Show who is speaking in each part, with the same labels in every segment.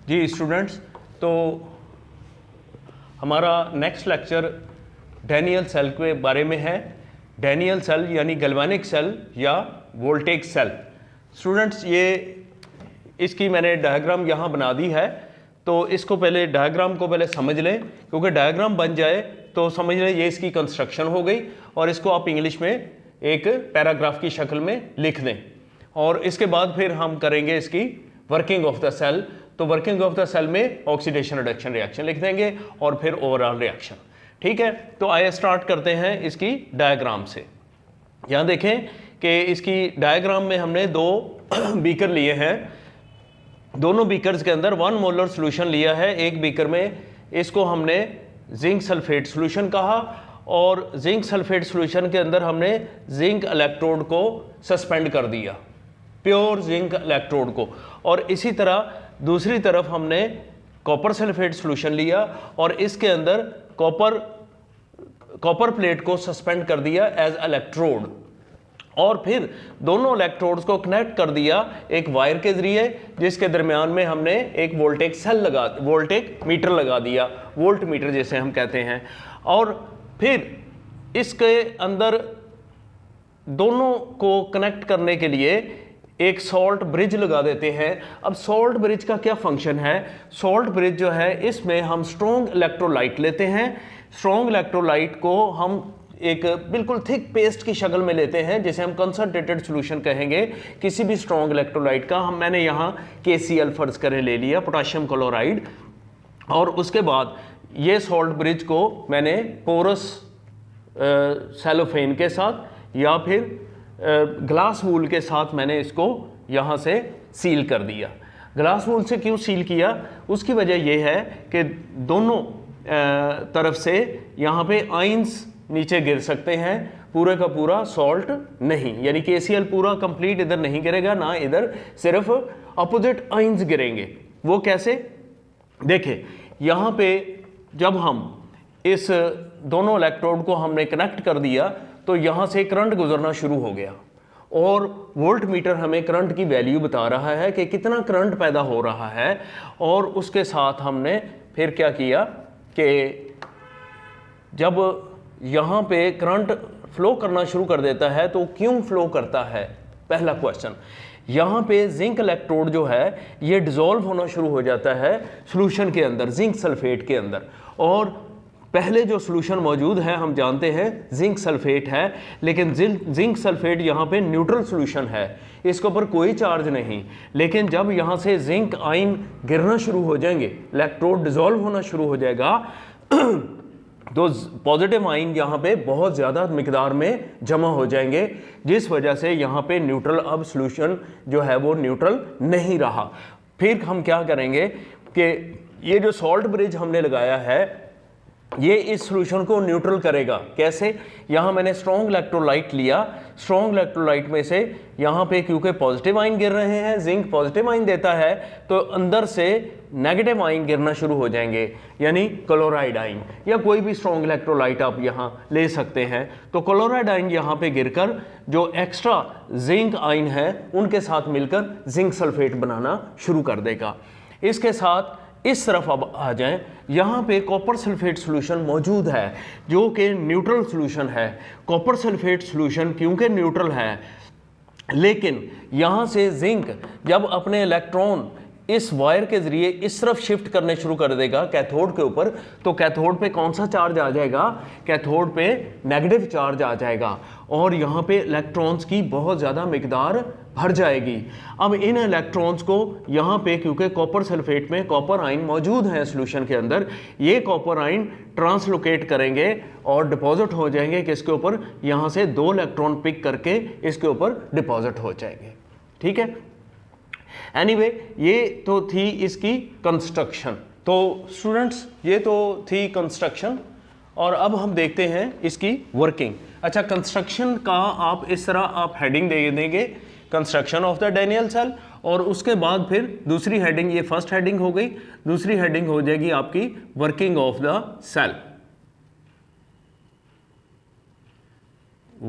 Speaker 1: जी students, तो हमारा next lecture Daniel cell के बारे में है। डैनियल सेल यानी गैल्वेनिक सेल या वोल्टेज सेल। स्टूडेंट्स, ये इसकी मैंने डायग्राम यहाँ बना दी है, तो इसको पहले डायग्राम को पहले समझ लें, क्योंकि डायग्राम बन जाए तो समझ लें ये इसकी कंस्ट्रक्शन हो गई, और इसको आप इंग्लिश में एक पैराग्राफ की शक्ल में लिख दें। और इसके बाद फिर हम करेंगे इसकी वर्किंग ऑफ द सेल। तो वर्किंग ऑफ द सेल में ऑक्सीडेशन रिडक्शन रिएक्शन लिख देंगे और फिर ओवरऑल रिएक्शन। ठीक है, तो आइए स्टार्ट करते हैं इसकी डायग्राम से। यहाँ देखें कि इसकी डायग्राम में हमने दो बीकर लिए हैं। दोनों बीकर्स के अंदर 1 मोलर सोल्यूशन लिया है। एक बीकर में इसको हमने जिंक सल्फेट सोल्यूशन कहा, और जिंक सल्फेट सोल्यूशन के अंदर हमने जिंक इलेक्ट्रोड को सस्पेंड कर दिया, प्योर जिंक इलेक्ट्रोड को। और इसी तरह दूसरी तरफ हमने कॉपर सल्फेट सोल्यूशन लिया और इसके अंदर कॉपर प्लेट को सस्पेंड कर दिया एज इलेक्ट्रोड, और फिर दोनों इलेक्ट्रोड्स को कनेक्ट कर दिया एक वायर के जरिए, जिसके दरमियान में हमने एक वोल्टेज मीटर लगा दिया, वोल्ट मीटर जैसे हम कहते हैं। और फिर इसके अंदर दोनों को कनेक्ट करने के लिए एक सॉल्ट ब्रिज लगा देते हैं। अब सॉल्ट ब्रिज का क्या फंक्शन है? सॉल्ट ब्रिज जो है, इसमें हम स्ट्रॉन्ग इलेक्ट्रोलाइट लेते हैं। स्ट्रॉन्ग इलेक्ट्रोलाइट को हम एक बिल्कुल थिक पेस्ट की शक्ल में लेते हैं, जिसे हम कंसंट्रेटेड सॉल्यूशन कहेंगे किसी भी स्ट्रॉन्ग इलेक्ट्रोलाइट का। मैंने यहाँ KCl फर्ज करें ले लिया, पोटाशियम क्लोराइड, और उसके बाद ये सॉल्ट ब्रिज को मैंने पोरस सेलोफेन के साथ या फिर ग्लास वूल के साथ मैंने इसको यहाँ से सील कर दिया। ग्लास वूल से क्यों सील किया? उसकी वजह यह है कि दोनों तरफ से यहाँ पे आइंस नीचे गिर सकते हैं, पूरे का पूरा सॉल्ट नहीं, यानी KCl पूरा कंप्लीट इधर नहीं गिरेगा, ना इधर सिर्फ अपोजिट आइंस गिरेंगे। वो कैसे? देखें, यहाँ पे जब हम इस दोनों इलेक्ट्रोड को हमने कनेक्ट कर दिया तो यहाँ से करंट गुजरना शुरू हो गया, और वोल्ट मीटर हमें करंट की वैल्यू बता रहा है कि कितना करंट पैदा हो रहा है। और उसके साथ हमने फिर क्या किया कि जब यहाँ पे करंट फ्लो करना शुरू कर देता है तो क्यों फ्लो करता है? पहला क्वेश्चन। यहाँ पे जिंक इलेक्ट्रोड जो है ये डिसॉल्व होना शुरू हो जाता है सॉल्यूशन के अंदर, जिंक सल्फेट के अंदर। और पहले जो सॉल्यूशन मौजूद है हम जानते हैं जिंक सल्फेट है, लेकिन जिंक सल्फेट यहाँ पे न्यूट्रल सॉल्यूशन है, इसके ऊपर कोई चार्ज नहीं। लेकिन जब यहाँ से जिंक आयन गिरना शुरू हो जाएंगे, इलेक्ट्रोड डिसॉल्व होना शुरू हो जाएगा, तो पॉजिटिव आयन यहाँ पे बहुत ज़्यादा मिकदार में जमा हो जाएंगे, जिस वजह से यहाँ पे न्यूट्रल, अब सॉल्यूशन जो है वो न्यूट्रल नहीं रहा। फिर हम क्या करेंगे कि ये जो सॉल्ट ब्रिज हमने लगाया है ये इस सॉल्यूशन को न्यूट्रल करेगा। कैसे? यहाँ मैंने स्ट्रॉन्ग इलेक्ट्रोलाइट लिया, स्ट्रॉन्ग इलेक्ट्रोलाइट में से यहाँ पे क्योंकि पॉजिटिव आयन गिर रहे हैं, जिंक पॉजिटिव आयन देता है, तो अंदर से नेगेटिव आयन गिरना शुरू हो जाएंगे, यानी क्लोराइड आयन, या कोई भी स्ट्रॉन्ग इलेक्ट्रोलाइट आप यहाँ ले सकते हैं। तो क्लोराइड आयन यहाँ पे गिरकर जो एक्स्ट्रा जिंक आयन है उनके साथ मिलकर जिंक सल्फेट बनाना शुरू कर देगा। इसके साथ इस तरफ अब आ जाएं, यहाँ पे कॉपर सल्फेट सॉल्यूशन मौजूद है जो कि न्यूट्रल सॉल्यूशन है। कॉपर सल्फेट सॉल्यूशन क्योंकि न्यूट्रल है, लेकिन यहाँ से जिंक जब अपने इलेक्ट्रॉन इस वायर के जरिए इस तरफ शिफ्ट करने शुरू कर देगा कैथोड के ऊपर, तो कैथोड पे कौन सा चार्ज आ जाएगा? कैथोड पे नेगेटिव चार्ज आ जाएगा, और यहाँ पे इलेक्ट्रॉन्स की बहुत ज़्यादा मिकदार भर जाएगी। अब इन इलेक्ट्रॉन्स को यहाँ पे, क्योंकि कॉपर सल्फेट में कॉपर आयन मौजूद है सॉल्यूशन के अंदर, ये कॉपर आयन ट्रांसलोकेट करेंगे और डिपॉजिट हो जाएंगे किसके ऊपर? यहाँ से 2 इलेक्ट्रॉन पिक करके इसके ऊपर डिपॉजिट हो जाएंगे। ठीक है, एनीवे, ये तो थी इसकी कंस्ट्रक्शन। तो स्टूडेंट्स, ये तो थी कंस्ट्रक्शन, और अब हम देखते हैं इसकी वर्किंग। अच्छा, कंस्ट्रक्शन का आप इस तरह आप हेडिंग दे देंगे, construction of the Daniell cell, और उसके बाद फिर दूसरी हेडिंग, ये फर्स्ट हेडिंग हो गई, दूसरी हेडिंग हो जाएगी आपकी working of the cell,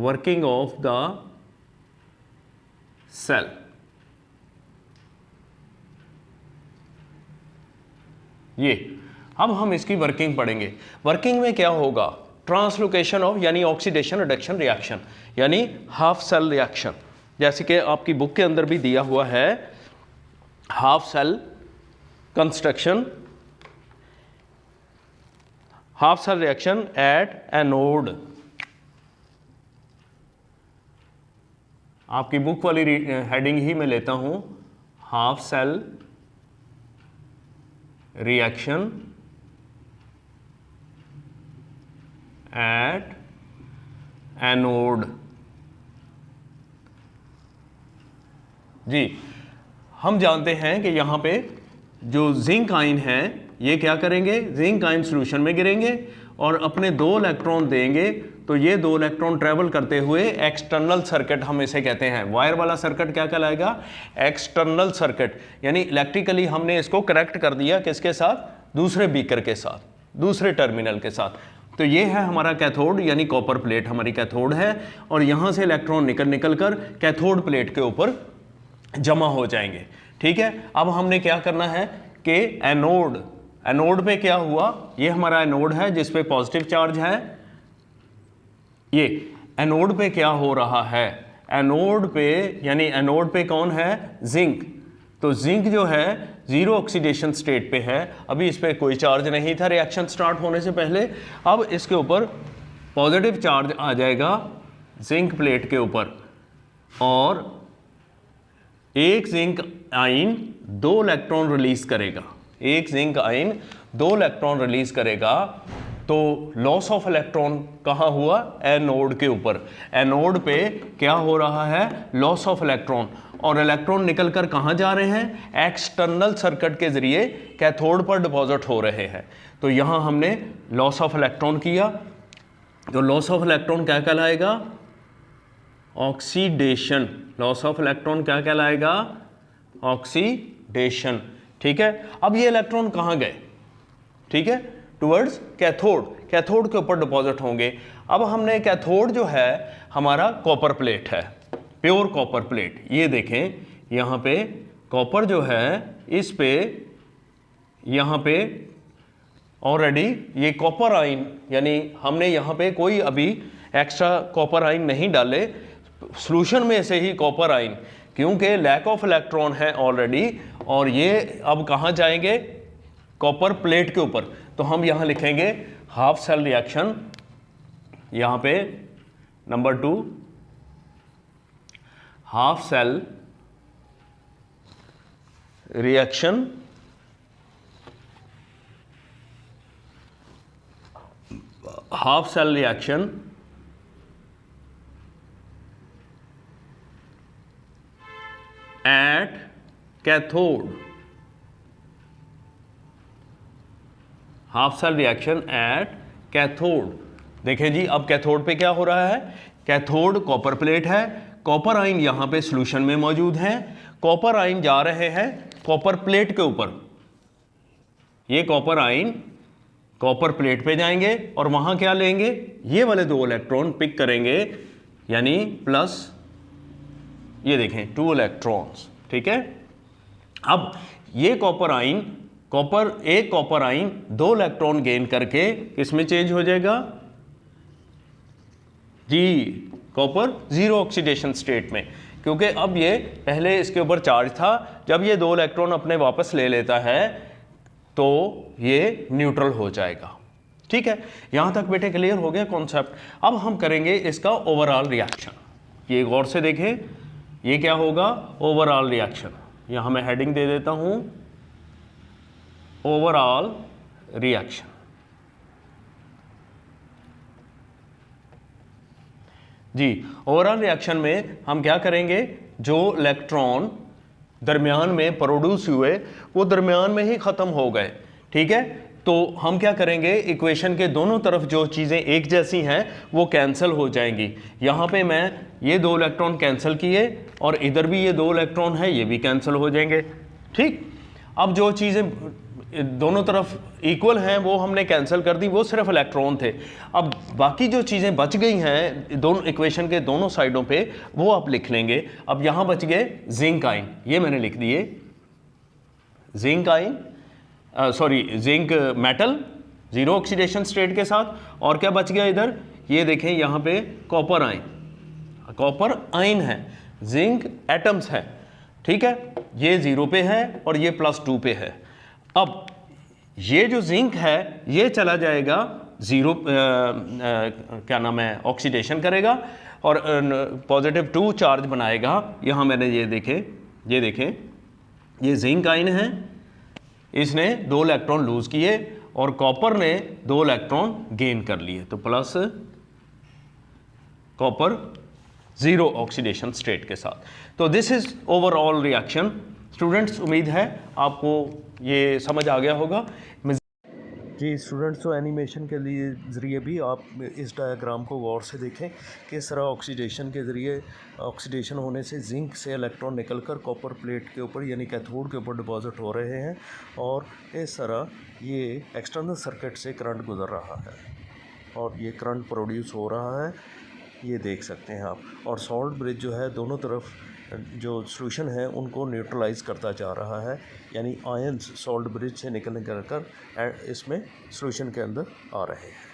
Speaker 1: working of the cell. ये। अब हम इसकी वर्किंग पढ़ेंगे। वर्किंग में क्या होगा, ट्रांसलोकेशन ऑफ यानी ऑक्सीडेशन रिडक्शन रिएक्शन यानी हाफ सेल रिएक्शन, जैसे कि आपकी बुक के अंदर भी दिया हुआ है, half cell construction, half cell reaction at anode. आपकी बुक वाली हेडिंग ही मैं लेता हूं, half cell reaction at anode. जी, हम जानते हैं कि यहाँ पे जो जिंक आयन है ये क्या करेंगे, जिंक आयन सॉल्यूशन में गिरेंगे और अपने 2 इलेक्ट्रॉन देंगे, तो ये 2 इलेक्ट्रॉन ट्रेवल करते हुए एक्सटर्नल सर्किट हम इसे कहते हैं। वायर वाला सर्किट क्या कहलाएगा, एक्सटर्नल सर्किट, यानी इलेक्ट्रिकली हमने इसको कनेक्ट कर दिया किसके साथ, दूसरे बीकर के साथ, दूसरे टर्मिनल के साथ। तो ये है हमारा कैथोड यानी कॉपर प्लेट हमारी कैथोड है, और यहाँ से इलेक्ट्रॉन निकल कर कैथोड प्लेट के ऊपर जमा हो जाएंगे। ठीक है, अब हमने क्या करना है कि एनोड, एनोड पे क्या हुआ, ये हमारा एनोड है जिस पे पॉजिटिव चार्ज है, ये एनोड पे क्या हो रहा है, एनोड पे यानी एनोड पे कौन है, जिंक। तो जिंक जो है जीरो ऑक्सीडेशन स्टेट पे है, अभी इस पे कोई चार्ज नहीं था रिएक्शन स्टार्ट होने से पहले। अब इसके ऊपर पॉजिटिव चार्ज आ जाएगा जिंक प्लेट के ऊपर, और एक जिंक आयन 2 इलेक्ट्रॉन रिलीज करेगा, एक जिंक आयन 2 इलेक्ट्रॉन रिलीज करेगा। तो लॉस ऑफ इलेक्ट्रॉन कहाँ हुआ, एनोड के ऊपर। एनोड पे क्या हो रहा है, लॉस ऑफ इलेक्ट्रॉन, और इलेक्ट्रॉन निकलकर कहाँ जा रहे हैं, एक्सटर्नल सर्किट के जरिए कैथोड पर डिपॉजिट हो रहे हैं। तो यहाँ हमने लॉस ऑफ इलेक्ट्रॉन किया, तो लॉस ऑफ इलेक्ट्रॉन क्या कहलाएगा, ऑक्सीडेशन। लॉस ऑफ इलेक्ट्रॉन क्या कहलाएगा, ऑक्सीडेशन। ठीक है, अब ये इलेक्ट्रॉन कहाँ गए, ठीक है, टुवर्ड्स कैथोड, कैथोड के ऊपर डिपॉजिट होंगे। अब हमने कैथोड जो है हमारा कॉपर प्लेट है, प्योर कॉपर प्लेट, ये देखें यहाँ पे कॉपर जो है, इस पे यहाँ पे ऑलरेडी ये कॉपर आयन, यानी हमने यहाँ पे कोई अभी एक्स्ट्रा कॉपर आयन नहीं डाले, सॉल्यूशन में से ही कॉपर आयन, क्योंकि लैक ऑफ इलेक्ट्रॉन है ऑलरेडी, और ये अब कहाँ जाएंगे, कॉपर प्लेट के ऊपर। तो हम यहाँ लिखेंगे हाफ सेल रिएक्शन, यहाँ पे number 2 half cell reaction half cell reaction at cathode, half cell reaction at cathode. देखें जी, अब कैथोड पे क्या हो रहा है, कैथोड कॉपर प्लेट है, कॉपर आयन यहाँ पे सॉल्यूशन में मौजूद है, कॉपर आयन जा रहे हैं कॉपर प्लेट के ऊपर, ये कॉपर आयन कॉपर प्लेट पे जाएंगे और वहाँ क्या लेंगे, ये वाले 2 इलेक्ट्रॉन पिक करेंगे, यानी प्लस, ये देखें 2 इलेक्ट्रॉन्स। ठीक है, अब ये कॉपर आयन, एक कॉपर आयन 2 इलेक्ट्रॉन गेन करके किसमें चेंज हो जाएगा जी, कॉपर जीरो ऑक्सीडेशन स्टेट में, क्योंकि अब ये पहले इसके ऊपर चार्ज था, जब ये 2 इलेक्ट्रॉन अपने वापस ले लेता है तो ये न्यूट्रल हो जाएगा। ठीक है, यहां तक बेटे क्लियर हो गया कॉन्सेप्ट। अब हम करेंगे इसका ओवरऑल रिएक्शन, ये गौर से देखें, ये क्या होगा, ओवरऑल रिएक्शन। यहां मैं हेडिंग दे देता हूं, ओवरऑल रिएक्शन। जी, ओवरऑल रिएक्शन में हम क्या करेंगे, जो इलेक्ट्रॉन दरमियान में प्रोड्यूस हुए वो दरमियान में ही ख़त्म हो गए। ठीक है, तो हम क्या करेंगे, इक्वेशन के दोनों तरफ जो चीज़ें एक जैसी हैं वो कैंसिल हो जाएंगी। यहाँ पे मैं ये 2 इलेक्ट्रॉन कैंसिल किए और इधर भी ये 2 इलेक्ट्रॉन है, ये भी कैंसिल हो जाएंगे। ठीक, अब जो चीज़ें दोनों तरफ इक्वल हैं वो हमने कैंसिल कर दी, वो सिर्फ इलेक्ट्रॉन थे। अब बाकी जो चीज़ें बच गई हैं दोनों इक्वेशन के दोनों साइडों पे, वो आप लिख लेंगे। अब यहाँ बच गए जिंक आयन, ये मैंने लिख दिए zinc ion, sorry zinc metal zero oxidation state के साथ, और क्या बच गया इधर, ये देखें यहाँ पे कॉपर आयन, कॉपर आयन है, जिंक एटम्स है, ठीक है, ये 0 पे है और ये +2 पे है। अब ये जो जिंक है ये चला जाएगा 0 क्या नाम है, ऑक्सीडेशन करेगा और +2 चार्ज बनाएगा। यहाँ मैंने ये देखें ये जिंक आयन है, इसने 2 इलेक्ट्रॉन लूज किए और कॉपर ने 2 इलेक्ट्रॉन गेन कर लिए, तो प्लस कॉपर 0 ऑक्सीडेशन स्टेट के साथ। तो this is overall reaction. Students, उम्मीद है आपको ये समझ आ गया होगा। जी स्टूडेंट्स, तो एनिमेशन के लिए ज़रिए भी आप इस डायग्राम को गौर से देखें कि इस तरह ऑक्सीडेशन के ज़रिए, ऑक्सीडेशन होने से जिंक से इलेक्ट्रॉन निकलकर कॉपर प्लेट के ऊपर यानी कैथोड के ऊपर डिपॉजिट हो रहे हैं और इस तरह ये एक्सटर्नल सर्किट से करंट गुजर रहा है और ये करंट प्रोड्यूस हो रहा है, ये देख सकते हैं आप। और सॉल्ट ब्रिज जो है दोनों तरफ जो सॉल्यूशन है उनको न्यूट्रलाइज करता जा रहा है, यानी आयंस सॉल्ट ब्रिज से निकल कर इसमें सॉल्यूशन के अंदर आ रहे हैं।